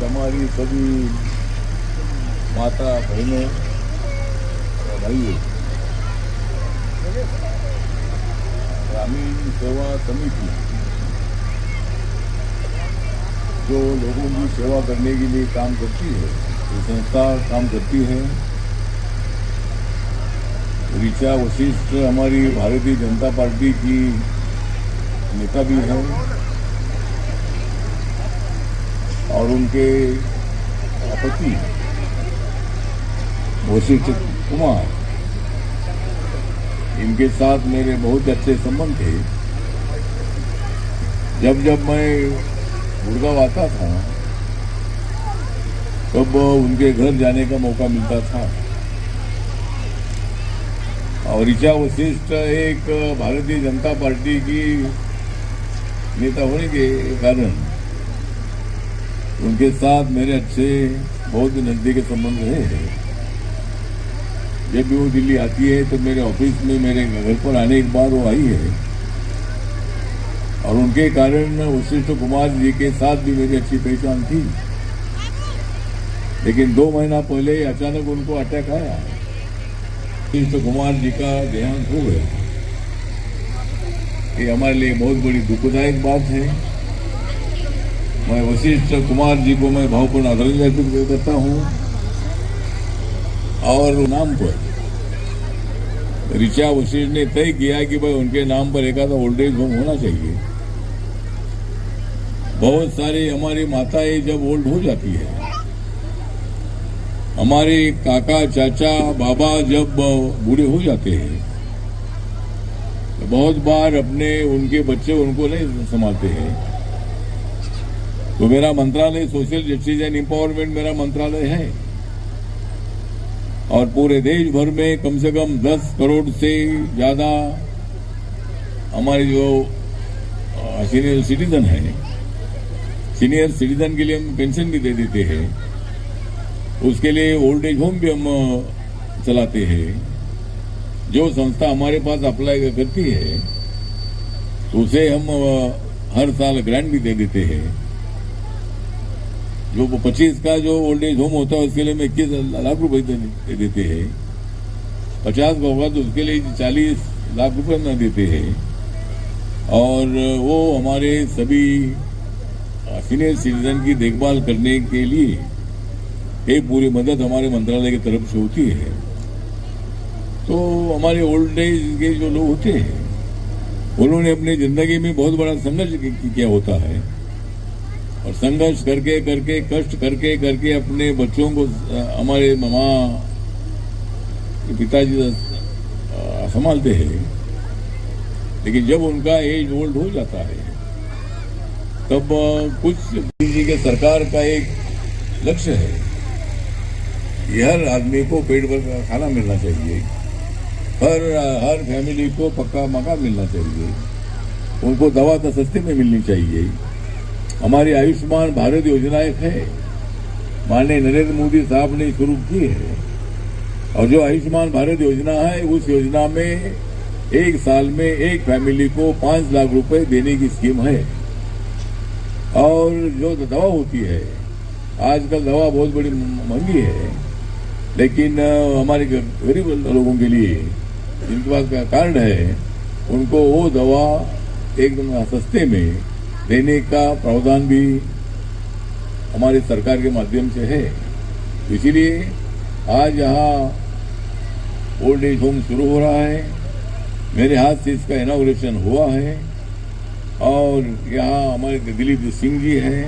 हमारी सभी माता बहनों और भाइयों, ग्रामीण सेवा समिति जो लोगों की सेवा करने के लिए काम करती है, ये संस्था काम करती है। ऋचा वशिष्ठ हमारी भारतीय जनता पार्टी की नेता भी है और उनके पति वशिष्ठ कुमार, इनके साथ मेरे बहुत अच्छे संबंध थे। जब जब मैं गुड़गांव आता था तब उनके घर जाने का मौका मिलता था। और ऋचा वशिष्ठ एक भारतीय जनता पार्टी की नेता होने के कारण उनके साथ मेरे अच्छे बहुत नजदीकी संबंध रहे हैं। जब भी वो दिल्ली आती है तो मेरे ऑफिस में मेरे घर पर आने के बाद वो आई है और उनके कारण वशिष्ठ कुमार जी के साथ भी मेरी अच्छी पहचान थी। लेकिन 2 महीना पहले अचानक उनको अटैक आया, वशिष्ठ कुमार जी का देहांत हो गया। ये हमारे लिए बहुत बड़ी दुखदायक बात है। मैं वशिष्ठ कुमार जी को मैं भावपूर्ण आदरणीय व्यक्त करता हूँ और नाम पर ऋचा वशिष्ठ ने तय किया कि भाई उनके नाम पर एक आधा ओल्ड एज होम होना चाहिए। बहुत सारी हमारी माताएं जब ओल्ड हो जाती है, हमारे काका चाचा बाबा जब बूढ़े हो जाते हैं तो बहुत बार अपने उनके बच्चे उनको नहीं संभालते हैं। तो मेरा मंत्रालय सोशल जस्टिस एंड एम्पावरमेंट मेरा मंत्रालय है और पूरे देश भर में कम से कम 10 करोड़ से ज्यादा हमारे जो सीनियर सिटीजन है, सीनियर सिटीजन के लिए हम पेंशन भी दे देते हैं। उसके लिए ओल्ड एज होम भी हम चलाते हैं। जो संस्था हमारे पास अप्लाई करती है तो उसे हम हर साल ग्रांट भी दे देते हैं। जो 25 का जो ओल्ड एज होम होता है उसके लिए हम 21 लाख रुपए दे देते हैं। 50 का होगा तो उसके लिए 40 लाख रुपए हम देते हैं। और वो हमारे सभी सीनियर सिटीजन की देखभाल करने के लिए एक पूरी मदद हमारे मंत्रालय की तरफ से होती है। तो हमारे ओल्ड एज के जो लोग होते हैं उन्होंने अपनी जिंदगी में बहुत बड़ा संघर्ष किया होता है और संघर्ष करके करके कष्ट करके करके अपने बच्चों को हमारे मामा पिताजी संभालते हैं। लेकिन जब उनका एज ओल्ड हो जाता है तब कुछ जी के सरकार का एक लक्ष्य है कि हर आदमी को पेट भर खाना मिलना चाहिए, हर फैमिली को पक्का मकान मिलना चाहिए, उनको दवा तो सस्ते में मिलनी चाहिए। हमारी आयुष्मान भारत योजना एक है, माननीय नरेंद्र मोदी साहब ने शुरू की है और जो आयुष्मान भारत योजना है उस योजना में एक साल में एक फैमिली को 5 लाख रुपए देने की स्कीम है। और जो दवा होती है, आजकल दवा बहुत बड़ी महंगी है, लेकिन हमारे गरीब लोगों के लिए जिनके पास का कार्ड है उनको वो दवा एकदम सस्ते में देने का प्रावधान भी हमारी सरकार के माध्यम से है। इसीलिए आज यहाँ ओल्ड एज होम शुरू हो रहा है। मेरे हाथ से इसका इनॉग्रेशन हुआ है और यहाँ हमारे दिलीप सिंह जी हैं,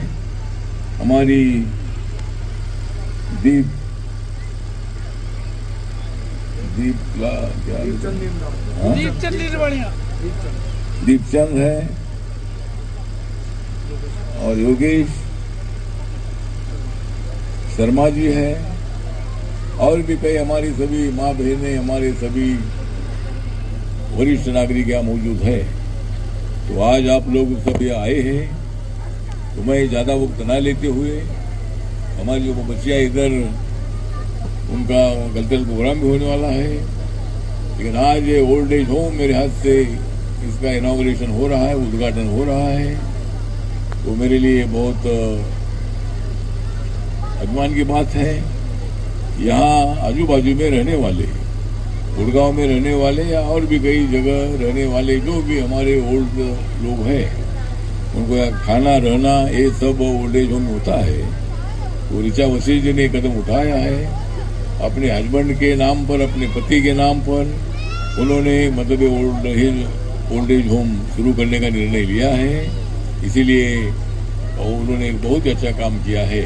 हमारी दीपचंद है और योगेश शर्मा जी है और भी कई हमारी सभी माँ बहनें, हमारे सभी वरिष्ठ नागरिक यहाँ मौजूद है। तो आज आप लोग सब यहाँ आए हैं तो मैं ज़्यादा वक्त ना लेते हुए, हमारी जो बच्चियाँ इधर उनका कल्चरल प्रोग्राम भी होने वाला है, लेकिन आज ये ओल्ड एज होम मेरे हाथ से इसका इनॉग्रेशन हो रहा है, उद्घाटन हो रहा है, तो मेरे लिए बहुत अभिमान की बात है। यहाँ आजू बाजू में रहने वाले, गुड़गांव में रहने वाले या और भी कई जगह रहने वाले जो भी हमारे ओल्ड लोग हैं, उनको यहाँ खाना रहना ये सब ओल्ड एज होम में होता है। तो ऋचा वसीर जी ने कदम उठाया है अपने हस्बैंड के नाम पर, अपने पति के नाम पर। उन्होंने मतलब ओल्ड एज होम शुरू करने का निर्णय लिया है, इसीलिए उन्होंने एक बहुत ही अच्छा काम किया है।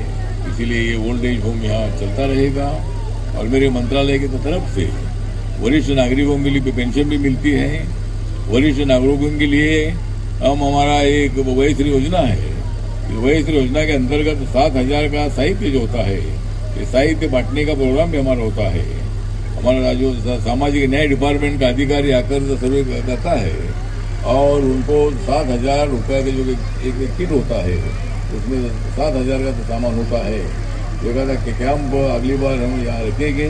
इसीलिए ये ओल्ड एज होम यहाँ चलता रहेगा। और मेरे मंत्रालय की तरफ से वरिष्ठ नागरिकों के लिए पेंशन भी मिलती है। वरिष्ठ नागरिकों के लिए हमारा एक वयश्री योजना है। वयश्री योजना के अंतर्गत 7,000 का साहित्य जो होता है, ये साहित्य बांटने का प्रोग्राम भी हमारा होता है। हमारा जो सामाजिक न्याय डिपार्टमेंट का अधिकारी आकर सर्वे करता है और उनको 7,000 रुपये का जो एक किट होता है, उसमें 7,000 का तो सामान होता है। जो कहता कि कैंप अगली बार हम यहाँ रखेंगे,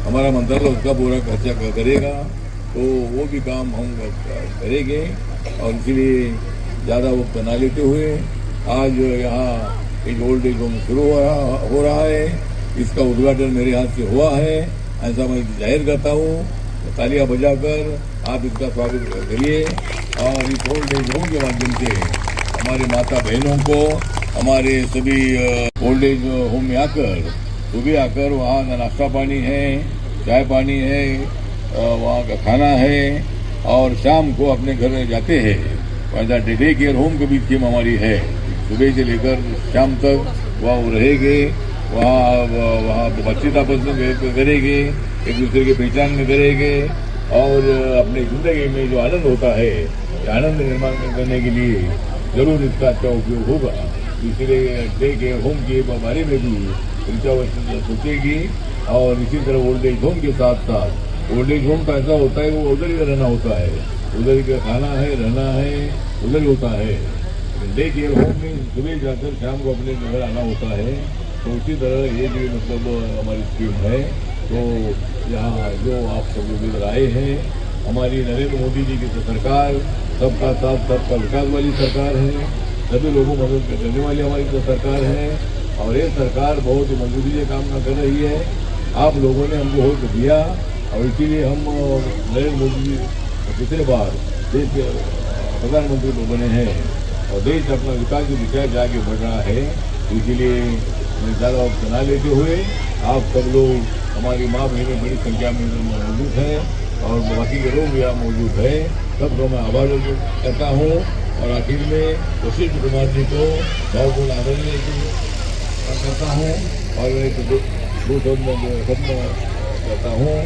हमारा मंत्रालय उसका पूरा खर्चा करेगा, तो वो भी काम हम करेंगे। और इसीलिए ज़्यादा वक्त ना लेते हुए आज यहाँ एक ओल्ड एज होम शुरू हो रहा है। इसका उद्घाटन मेरे हाथ से हुआ है, ऐसा मैं जाहिर करता हूँ। तालियां बजाकर आप इसका स्वागत करिए। और इस ओल्ड एज होम के माध्यम से हमारे माता बहनों को, हमारे सभी ओल्ड एज होम में आकर सुबह आकर वहाँ नाश्ता पानी है, चाय पानी है, वहाँ का खाना है, और शाम को अपने घर जाते हैं। वैसा डे केयर होम की भी स्कीम हमारी है। सुबह से लेकर शाम तक वहाँ रहेंगे, वहाँ बातचीत आपस में करेंगे, एक दूसरे की पहचान में करेंगे, और अपनी ज़िंदगी में जो आनंद होता है, आनंद निर्माण करने के लिए जरूर इसका अच्छा उपयोग होगा। इसलिए डे केयर होम के बारे में भी ऋचा वसीर सोचेगी। और इसी तरह ओल्ड एज होम के साथ साथ ओल्ड एज होम का ऐसा होता है वो उधर ही रहना होता है, उधर ही खाना है, रहना है, उधर ही होता है। डे केयर होम में सुबह जाकर शाम को अपने घर आना होता है। तो उसी तरह ये भी मतलब हमारी स्कीम है। तो यहाँ जो आप सब लोग इधर आए हैं, हमारी नरेंद्र मोदी जी की तो सरकार सबका साथ सबका विकास वाली सरकार है, सभी लोगों को मदद करने वाली हमारी तो सरकार है। और ये सरकार बहुत मजबूती से काम कर रही है। आप लोगों ने हमको वोट दिया और इसीलिए हम नरेंद्र मोदी जी दूसरे बार देश के प्रधानमंत्री को बने हैं और देश अपना विकास की दिशा से आगे बढ़ रहा है। इसीलिए ज़्यादा वक्त ना लेते हुए आप सब लोग, हमारी माँ बहनें बड़ी संख्या में मौजूद हैं और बाकी के लोग यहाँ मौजूद हैं, सबको मैं आभार करता हूँ। और आखिर में वशिष्ठ कुमार जी को बहुत आदरणीय करता हूँ और एक दो शब्द खत्म करता हूँ।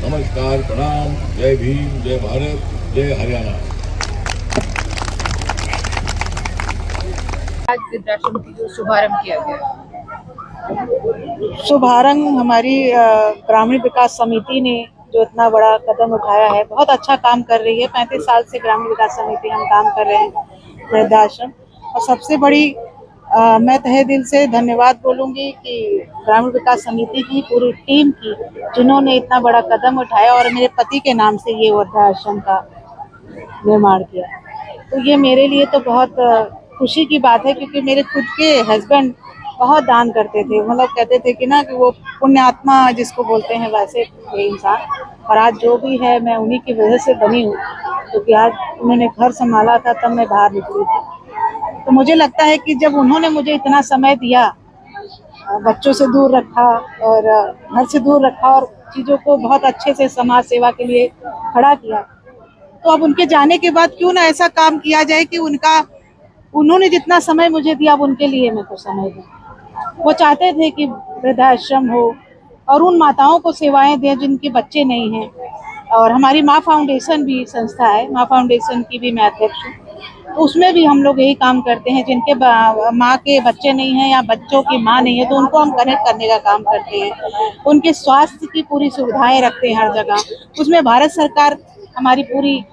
नमस्कार, प्रणाम, जय भीम, जय भारत, जय हरियाणा। आज वृद्धाश्रम की जो शुभारंभ किया गया, शुभारंभ हमारी ग्रामीण विकास समिति ने जो इतना बड़ा कदम उठाया है, बहुत अच्छा काम कर रही है। 35 साल से ग्रामीण विकास समिति हम काम कर रहे हैं वृद्धाश्रम। और सबसे बड़ी मैं तहे दिल से धन्यवाद बोलूँगी कि ग्रामीण विकास समिति की पूरी टीम की, जिन्होंने इतना बड़ा कदम उठाया और मेरे पति के नाम से ये वृद्धाश्रम का निर्माण किया। तो ये मेरे लिए तो बहुत खुशी की बात है, क्योंकि मेरे खुद के हस्बैंड बहुत दान करते थे। मतलब कहते थे कि ना कि वो पुण्यात्मा जिसको बोलते हैं वैसे थे इंसान। और आज जो भी है मैं उन्हीं की वजह से बनी हूँ, क्योंकि आज उन्होंने घर संभाला था तब मैं बाहर निकली थी। तो मुझे लगता है कि जब उन्होंने मुझे इतना समय दिया, बच्चों से दूर रखा और घर से दूर रखा और चीज़ों को बहुत अच्छे से समाज सेवा के लिए खड़ा किया, तो अब उनके जाने के बाद क्यों ना ऐसा काम किया जाए कि उन्होंने जितना समय मुझे दिया, अब उनके लिए मैं कुछ समय दूं। वो चाहते थे कि वृद्धाश्रम हो और उन माताओं को सेवाएं दें जिनके बच्चे नहीं हैं। और हमारी माँ फाउंडेशन भी संस्था है, माँ फाउंडेशन की भी मैं अध्यक्ष हूँ। तो उसमें भी हम लोग यही काम करते हैं, जिनके माँ के बच्चे नहीं हैं या बच्चों की माँ नहीं है, तो उनको हम कनेक्ट करने का काम करते हैं। उनके स्वास्थ्य की पूरी सुविधाएं रखते हैं हर जगह। उसमें भारत सरकार हमारी पूरी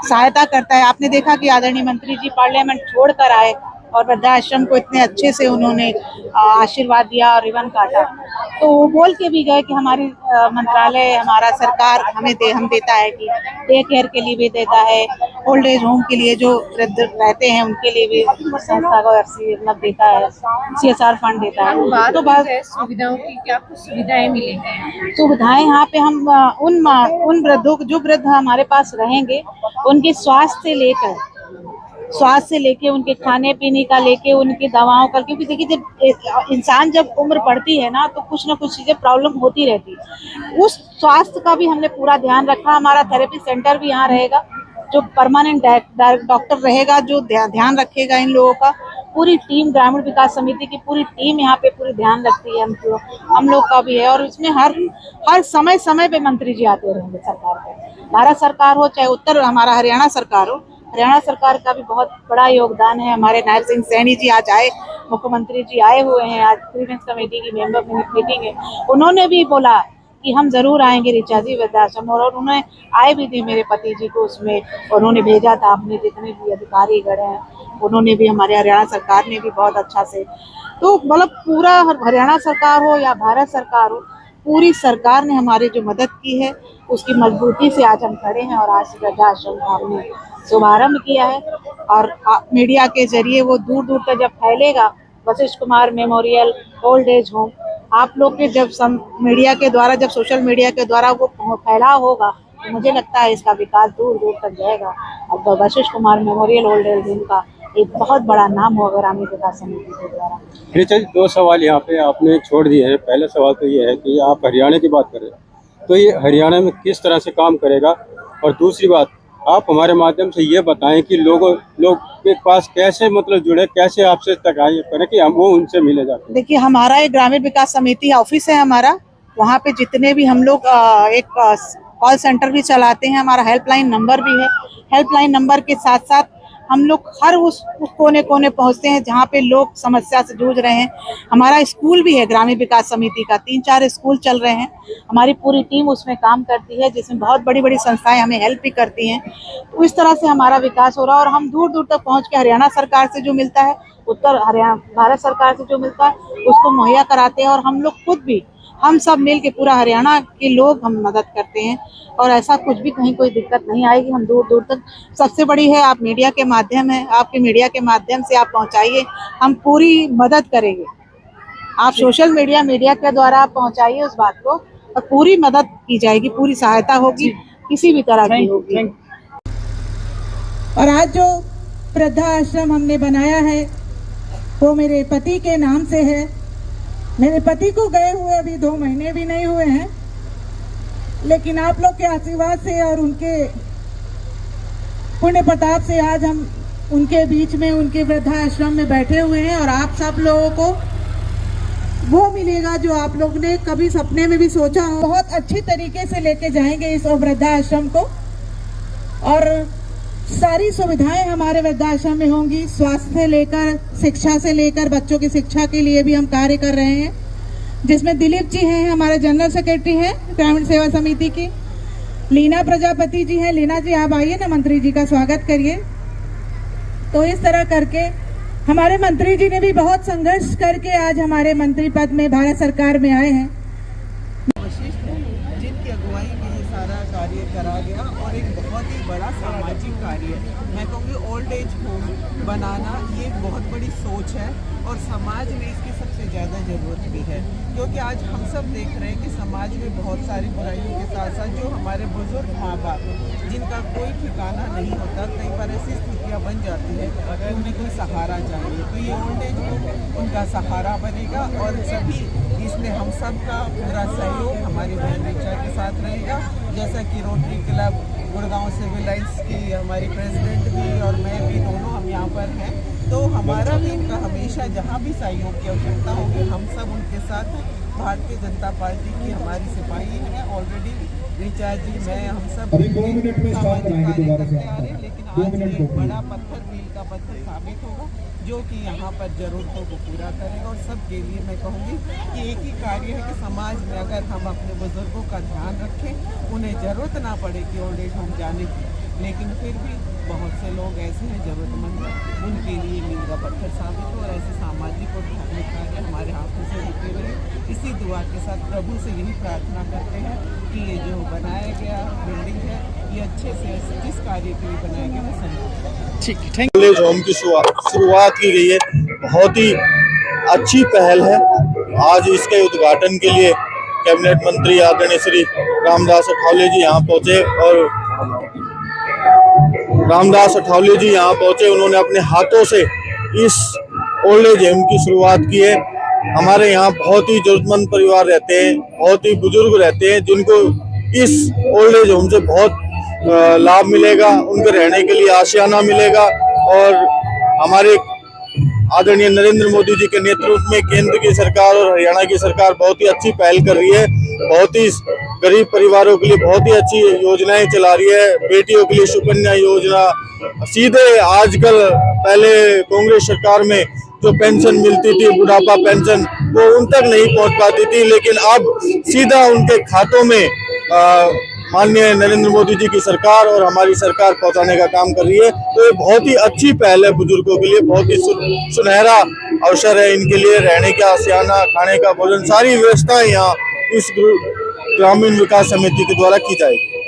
सहायता करता है। आपने देखा कि आदरणीय मंत्री जी पार्लियामेंट छोड़ कर आए और वृद्धाश्रम को इतने अच्छे से उन्होंने आशीर्वाद दिया और रिबन काटा। तो वो बोल के भी गए कि हमारी मंत्रालय, हमारा सरकार हम देता है कि डे केयर के लिए भी देता है, ओल्ड एज होम के लिए जो वृद्ध रहते हैं उनके लिए भी संस्था को FC मतलब देता है, CSR फंड देता है। बात तो की बस जाए सुविधाओं की, क्या कुछ सुविधाएं मिलेंगी? सुविधाएं यहाँ पे हम उन वृद्धों को, जो वृद्ध हमारे पास रहेंगे, उनके स्वास्थ्य से लेके उनके खाने पीने का लेके उनकी दवाओं का, क्योंकि देखिए जब इंसान जब उम्र बढ़ती है ना तो कुछ ना कुछ चीजें प्रॉब्लम होती रहती है। उस स्वास्थ्य का भी हमने पूरा ध्यान रखा। हमारा थेरेपी सेंटर भी यहाँ रहेगा, जो परमानेंट डॉक्टर रहेगा जो ध्यान रखेगा इन लोगों का। पूरी टीम, ग्रामीण विकास समिति की पूरी टीम यहाँ पे पूरी ध्यान रखती है। हम लोग का भी है, और इसमें हर समय समय पे मंत्री जी आते रहेंगे सरकार पे, भारत सरकार हो चाहे उत्तर हमारा हरियाणा सरकार हो। हरियाणा सरकार का भी बहुत बड़ा योगदान है। हमारे नायब सिंह सैनी जी आज आए, मुख्यमंत्री जी आए हुए हैं, आज ग्रीवेंस कमेटी की मेंबर मीटिंग है, उन्होंने भी बोला कि हम जरूर आएंगे ऋचा जी वृद्धाश्रम, और उन्होंने आए भी थे मेरे पति जी को उसमें, उन्होंने भेजा था अपने जितने भी अधिकारी गण हैं, उन्होंने भी, हमारे हरियाणा सरकार ने भी बहुत अच्छा से, तो मतलब पूरा हरियाणा सरकार हो या भारत सरकार हो, पूरी सरकार ने हमारी जो मदद की है उसकी मजबूती से आज हम खड़े हैं। और आज वृद्धाश्रम का हमने शुभारम्भ किया है, और मीडिया के जरिए वो दूर दूर तक जब फैलेगा, Vashishtha Kumar memorial old age home, आप लोग के जब मीडिया के द्वारा, जब सोशल मीडिया के द्वारा वो फैलाव होगा, तो मुझे लगता है इसका विकास दूर दूर तक जाएगा। अब Vashishtha Kumar memorial old age home का एक बहुत बड़ा नाम होगा ग्रामीण विकास समिति के द्वारा। ऋचा जी, 2 सवाल यहाँ पे आपने छोड़ दिए हैं। पहला सवाल तो ये है कि आप हरियाणा की बात कर रहे हैं, तो ये हरियाणा में किस तरह से काम करेगा, और दूसरी बात आप हमारे माध्यम से ये बताएं कि लोग के पास कैसे मतलब जुड़े, कैसे आपसे तक आए करें कि हम वो उनसे मिले जाते हैं। देखिए, हमारा एक ग्रामीण विकास समिति ऑफिस है हमारा, वहाँ पे जितने भी हम लोग एक कॉल सेंटर भी चलाते हैं, हमारा हेल्पलाइन नंबर भी है। हेल्पलाइन नंबर के साथ साथ हम लोग हर उस कोने कोने पहुंचते हैं जहाँ पे लोग समस्या से जूझ रहे हैं। हमारा स्कूल भी है ग्रामीण विकास समिति का, 3-4 स्कूल चल रहे हैं, हमारी पूरी टीम उसमें काम करती है, जिसमें बहुत बड़ी बड़ी संस्थाएं हमें हेल्प भी करती हैं। तो इस तरह से हमारा विकास हो रहा है, और हम दूर दूर तक पहुँच के हरियाणा सरकार से जो मिलता है, उत्तर हरियाणा भारत सरकार से जो मिलता है, उसको मुहैया कराते हैं। और हम लोग खुद भी, हम सब मिल के पूरा हरियाणा के लोग हम मदद करते हैं, और ऐसा कुछ भी कहीं कोई दिक्कत नहीं आएगी। हम दूर दूर तक, सबसे बड़ी है आप मीडिया के माध्यम है, आपके मीडिया के माध्यम से आप पहुंचाइए, हम पूरी मदद करेंगे। आप सोशल मीडिया के द्वारा आप पहुंचाइए उस बात को, और पूरी मदद की जाएगी, पूरी सहायता होगी, किसी भी तरह की होगी। और आज जो वृद्धाश्रम हमने बनाया है वो मेरे पति के नाम से है। मेरे पति को गए हुए अभी 2 महीने भी नहीं हुए हैं, लेकिन आप लोग के आशीर्वाद से और उनके पुण्य प्रताप से आज हम उनके बीच में, उनके वृद्धाश्रम में बैठे हुए हैं। और आप सब लोगों को वो मिलेगा जो आप लोग ने कभी सपने में भी सोचा हो। बहुत अच्छी तरीके से लेके जाएंगे इस वृद्धाश्रम को, और सारी सुविधाएं हमारे वृद्धाश्रम में होंगी। स्वास्थ्य से लेकर, शिक्षा से लेकर, बच्चों की शिक्षा के लिए भी हम कार्य कर रहे हैं, जिसमें दिलीप जी हैं, हमारे जनरल सेक्रेटरी हैं ग्रामीण सेवा समिति की। लीना प्रजापति जी हैं। लीना जी आप आइए ना, मंत्री जी का स्वागत करिए। तो इस तरह करके हमारे मंत्री जी ने भी बहुत संघर्ष करके आज हमारे मंत्री पद में भारत सरकार में आए हैं। जिनकी अगुवाई में ये सारा कार्य करा गया, और एक बहुत ही बड़ा सामाजिक कार्य है। मैं कहूँगी ओल्ड एज होम बनाना ये एक बहुत बड़ी सोच है, और समाज में इसकी सबसे ज़्यादा ज़रूरत भी है, क्योंकि आज हम सब देख रहे हैं कि समाज में बहुत सारी बुराइयों के साथ साथ जो हमारे बुजुर्ग माँ बाप, जिनका कोई ठिकाना नहीं होता, कई बार ऐसी स्थितियाँ बन जाती है कि उन्हें कोई सहारा चाहिए, तो ये ओल्ड एज होम उनका सहारा बनेगा। और सभी इसमें हम सब का पूरा सहयोग हमारी बहन ऋचा के साथ रहेगा। जैसा कि Rotary Club Gurgaon Civil Lines की हमारी प्रेसिडेंट भी और मैं भी, दोनों हम यहाँ पर हैं, तो हमारा भी इनका हमेशा जहाँ भी सहयोग की आवश्यकता होगी हम सब उनके साथ हैं। भारतीय जनता पार्टी की हमारी सिपाही हैं ऑलरेडी, ऋचा जी, मैं, हम सब सामाजिक कार्य करते आ रहे हैं, लेकिन आज एक बड़ा पत्थर मील का पत्थर साबित होगा, जो कि यहाँ पर जरूरतों को पूरा करेगा। और सबके लिए मैं कहूँगी कि एक ही कार्य है कि समाज में अगर हम अपने बुजुर्गों का ध्यान रखें, उन्हें ज़रूरत ना पड़े कि ओल्ड एज होम जाने की, लेकिन फिर भी बहुत से लोग ऐसे हैं ज़रूरतमंद हैं, उनके लिए मील का पत्थर साबित हो। और ऐसे सामाजिक और धार्मिक कार्य हमारे हाथों से होते रहे। इसी दुआ के साथ प्रभु से यही प्रार्थना करते हैं कि ये जो बनाया गया बिल्डिंग है ये अच्छे से जिस कार्य के लिए बनाया गया वो संभव। ठीक, थैंक कॉलेज होम की शुरुआत की गई है, बहुत ही अच्छी पहल है। आज इसके उद्घाटन के लिए कैबिनेट मंत्री आदरणीय श्री रामदास अठावले जी यहाँ पहुँचे और उन्होंने अपने हाथों से इस ओल्ड एज होम की शुरुआत की है। हमारे यहाँ बहुत ही जरूरतमंद परिवार रहते हैं, बहुत ही बुजुर्ग रहते हैं, जिनको इस ओल्ड एज होम से बहुत लाभ मिलेगा, उनके रहने के लिए आशियाना मिलेगा। और हमारे आदरणीय नरेंद्र मोदी जी के नेतृत्व में केंद्र की सरकार और हरियाणा की सरकार बहुत ही अच्छी पहल कर रही है, बहुत ही गरीब परिवारों के लिए बहुत ही अच्छी योजनाएं चला रही है। बेटियों के लिए सुकन्या योजना, सीधे आजकल पहले कांग्रेस सरकार में जो पेंशन मिलती थी बुढ़ापा पेंशन, वो उन तक नहीं पहुंच पाती थी, लेकिन अब सीधा उनके खातों में माननीय नरेंद्र मोदी जी की सरकार और हमारी सरकार पहुंचाने का काम कर रही है। तो ये बहुत ही अच्छी पहल है, बुजुर्गों के लिए बहुत ही सुनहरा अवसर है। इनके लिए रहने का आशियाना, खाने का भोजन, सारी व्यवस्थाएं यहाँ इस ग्रामीण विकास समिति के द्वारा की जाएगी।